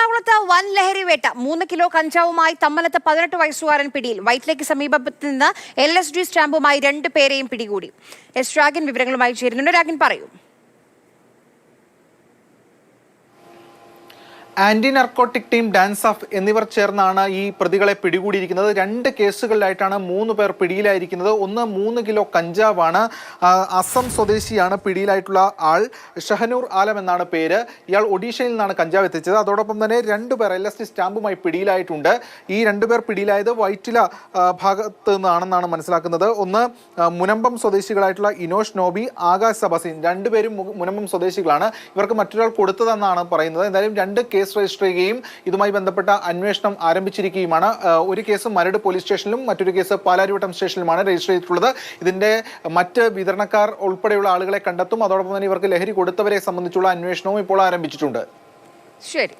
എറണാകുളത്ത് വൻ ലഹരി വേട്ട 3 കിലോ കഞ്ചാവുമായി തമ്മലത്ത് 18 വയസ്സുകാരൻ പിടിയിൽ. വൈറ്റിലേക്ക് സമീപത്ത് നിന്ന് LSD സ്റ്റാമ്പുമായി 2 പേരെയും പിടികൂടി. രാഗിൻ വിവരങ്ങളുമായി ചേരുന്നുണ്ട്. രാഗിൻ പറയൂ. Anti narcotic team, DANSAF എന്നിവർ ചേർന്നാണ് ഈ പ്രതികളെ പിടികൂടിയിരിക്കുന്നത്. 2 കേസുകളിലായിട്ടാണ് 3 പേർ പിടിയിലായിരിക്കുന്നത്. ഒന്ന് 3 കിലോ കഞ്ചാവാണ്. അസം സ്വദേശിയാണ് പിടിയിലായിട്ടുള്ള ആൾ. ഷഹനൂർ ആലം എന്നാണ് പേര്. ഇയാൾ ഒഡീഷയിൽ നിന്നാണ് കഞ്ചാവ് എത്തിച്ചത്. അതോടൊപ്പം തന്നെ 2 പേർ LSD സ്റ്റാമ്പുമായി പിടിയിലായിട്ടുണ്ട്. ഈ 2 പേർ പിടിയിലായത് വൈറ്റില ഭാഗത്ത് നിന്നാണെന്നാണ് മനസ്സിലാക്കുന്നത്. ഒന്ന് മുനമ്പം സ്വദേശികളായിട്ടുള്ള ഇനോഷ് നോബി, ആകാശ് സബസിൻ, 2 പേരും മുനമ്പം സ്വദേശികളാണ്. ഇവർക്ക് മറ്റൊരാൾ കൊടുത്തതെന്നാണ് പറയുന്നത്. എന്തായാലും 2 കേസ് രജിസ്റ്റർ ചെയ്യുകയും ഇതുമായി ബന്ധപ്പെട്ട അന്വേഷണം ആരംഭിച്ചിരിക്കുകയുമാണ്. ഒരു കേസ് മരട് പോലീസ് സ്റ്റേഷനിലും മറ്റൊരു കേസ് പാലാരിവട്ടം സ്റ്റേഷനിലുമാണ് രജിസ്റ്റർ ചെയ്തിട്ടുള്ളത്. ഇതിന്റെ മറ്റ് വിതരണക്കാർ ഉൾപ്പെടെയുള്ള ആളുകളെ കണ്ടെത്തും. അതോടൊപ്പം തന്നെ ഇവർക്ക് ലഹരി കൊടുത്തവരെ സംബന്ധിച്ചുള്ള അന്വേഷണവും ഇപ്പോൾ ആരംഭിച്ചിട്ടുണ്ട്. ശരി.